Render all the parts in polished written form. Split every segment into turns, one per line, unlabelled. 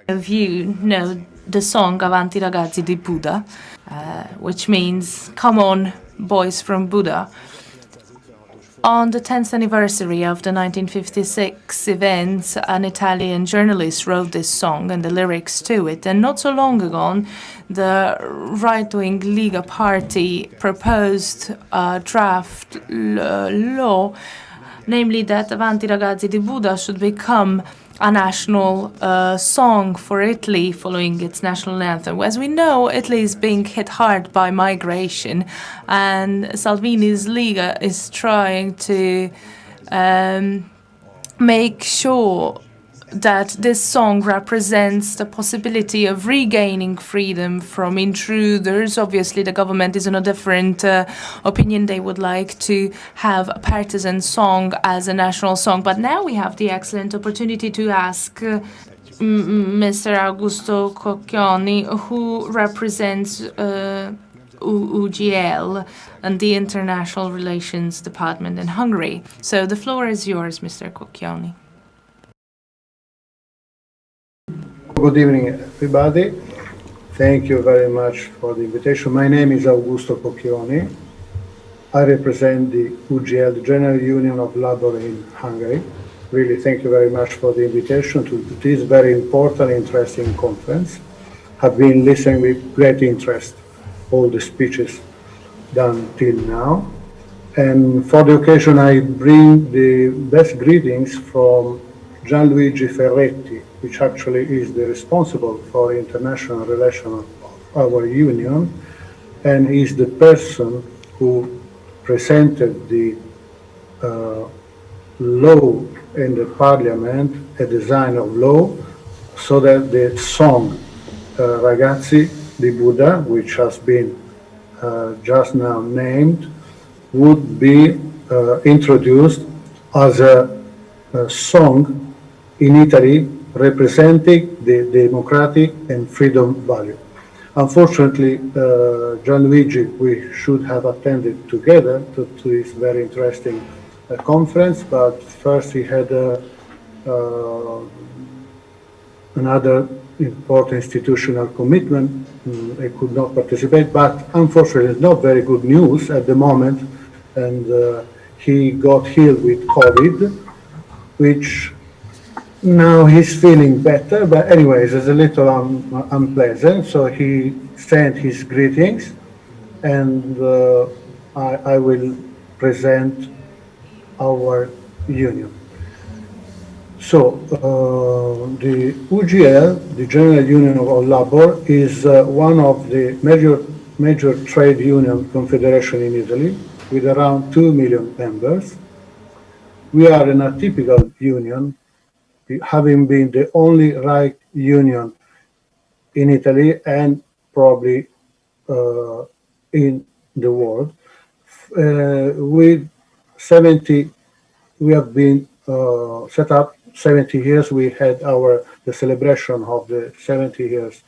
of you know the song Avanti ragazzi di Buddha, which means "Come on, boys from Buddha." On the 10th anniversary of the 1956 events, an Italian journalist wrote this song and the lyrics to it. And not so long ago, the right-wing Lega party proposed a draft law, namely that Avanti ragazzi di Buddha should become a national song for Italy following its national anthem. As we know, Italy is being hit hard by migration, and Salvini's Lega is trying to make sure that this song represents the possibility of regaining freedom from intruders. Obviously, the government is on a different opinion. They would like to have a partisan song as a national song. But now we have the excellent opportunity to ask Mr. Augusto Cocchioni, who represents UGL and the International Relations Department in Hungary. So the floor is yours, Mr. Cocchioni.
Good evening, everybody. Thank you very much for the invitation. My name is Augusto Cocchioni. I represent the UGL, the General Union of Labor in Hungary. Really, thank you very much for the invitation to this very important, interesting conference. I've been listening with great interest all the speeches done till now. And for the occasion, I bring the best greetings from Gianluigi Ferretti, which actually is the responsible for international relations of our union, and is the person who presented the law in the parliament, a design of law, so that the song Ragazzi di Buddha, which has been just now named, would be introduced as a song in Italy representing the democratic and freedom value. Unfortunately, Gianluigi, we should have attended together to this very interesting conference, but first he had another important institutional commitment. He could not participate, but unfortunately it's not very good news at the moment, and he got healed with COVID, which now he's feeling better, but anyways, it's a little unpleasant. So he sent his greetings, and I will present our union. So the UGL, the General Union of Labor, is one of the major trade union confederation in Italy with around 2 million members. We are an atypical union, having been the only right union in Italy and probably in the world. We have been set up 70 years. We had the celebration of the 70 years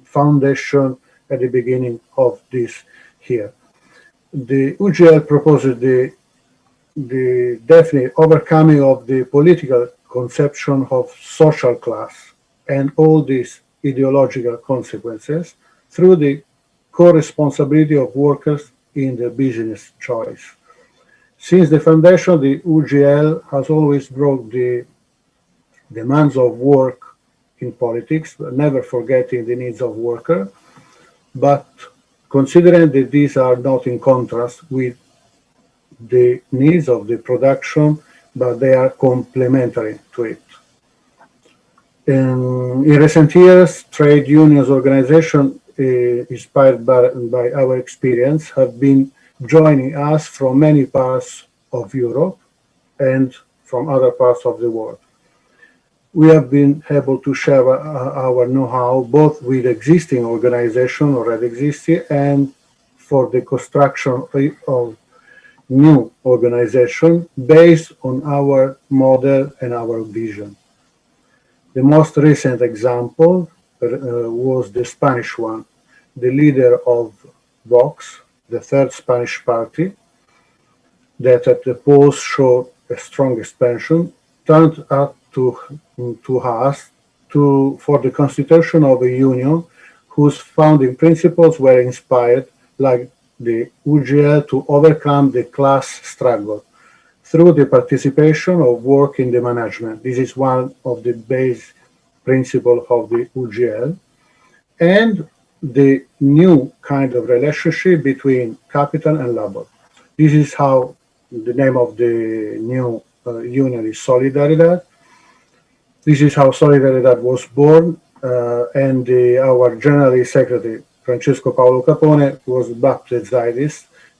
foundation at the beginning of this year. The UGL proposes the definite overcoming of the political conception of social class and all these ideological consequences through the co-responsibility of workers in the business choice. Since the foundation, the UGL has always brought the demands of work in politics, never forgetting the needs of workers, but considering that these are not in contrast with the needs of the production, but they are complementary to it. In recent years, trade unions organizations, inspired by our experience, have been joining us from many parts of Europe and from other parts of the world. We have been able to share our know-how both with existing organizations already existing and for the construction of new organization based on our model and our vision. The most recent example was the Spanish one. The leader of Vox, the third Spanish party, that at the polls showed a strong expansion, turned out to us for the constitution of a union whose founding principles were inspired, like the UGL, to overcome the class struggle through the participation of work in the management. This is one of the base principles of the UGL. And the new kind of relationship between capital and labor. This is how the name of the new union is Solidaridad. This is how Solidaridad was born, and our General Secretary, Francesco Paolo Capone, was baptized a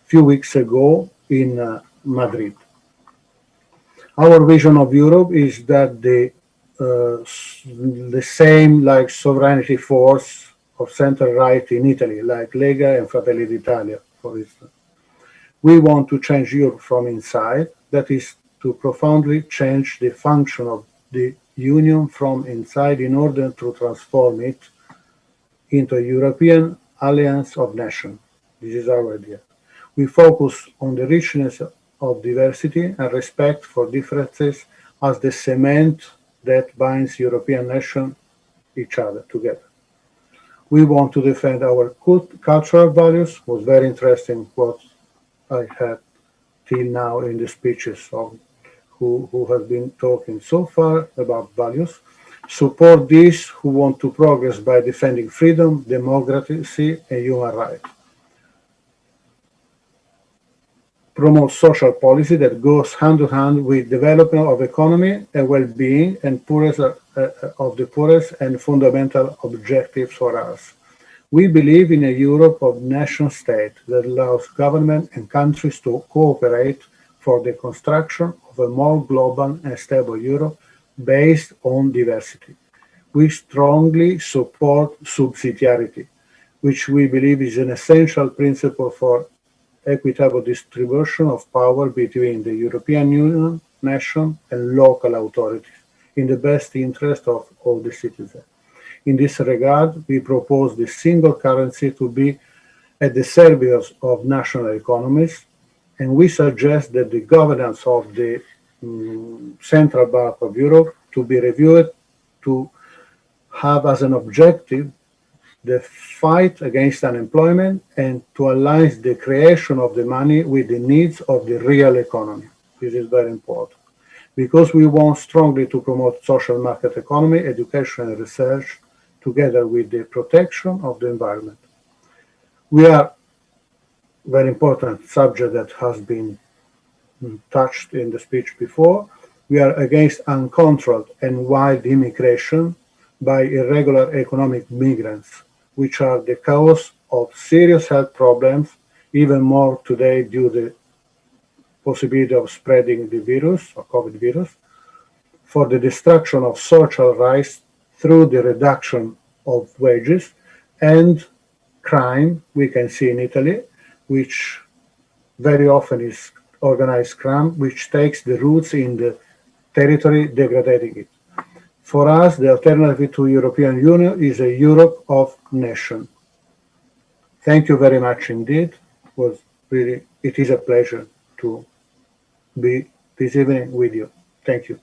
few weeks ago in Madrid. Our vision of Europe is that the same like sovereignty force of center-right in Italy, like Lega and Fratelli d'Italia, for instance. We want to change Europe from inside, that is, to profoundly change the function of the Union from inside in order to transform it into a European alliance of nations. This is our idea. We focus on the richness of diversity and respect for differences as the cement that binds European nations each other together. We want to defend our cultural values. It was very interesting what I had till now in the speeches of who have been talking so far about values. Support these who want to progress by defending freedom, democracy, and human rights. Promote social policy that goes hand in hand with development of economy and well-being and poorest of the poorest and fundamental objectives for us. We believe in a Europe of nation state that allows government and countries to cooperate for the construction of a more global and stable Europe based on diversity. We strongly support subsidiarity, which we believe is an essential principle for equitable distribution of power between the European Union, nation, and local authorities in the best interest of all the citizens. In this regard, we propose the single currency to be at the service of national economies, and we suggest that the governance of the Central Bank of Europe to be reviewed to have as an objective the fight against unemployment and to align the creation of the money with the needs of the real economy. This is very important because we want strongly to promote social market economy, education and research together with the protection of the environment. We are very important subject that has been touched in the speech before. We are against uncontrolled and wild immigration by irregular economic migrants, which are the cause of serious health problems, even more today due to the possibility of spreading the virus, or COVID virus, for the destruction of social rights through the reduction of wages and crime we can see in Italy, which very often is organized crime, which takes the roots in the territory, degrading it. For us, the alternative to European Union is a Europe of nations. Thank you very much indeed. It is a pleasure to be this evening with you. Thank you.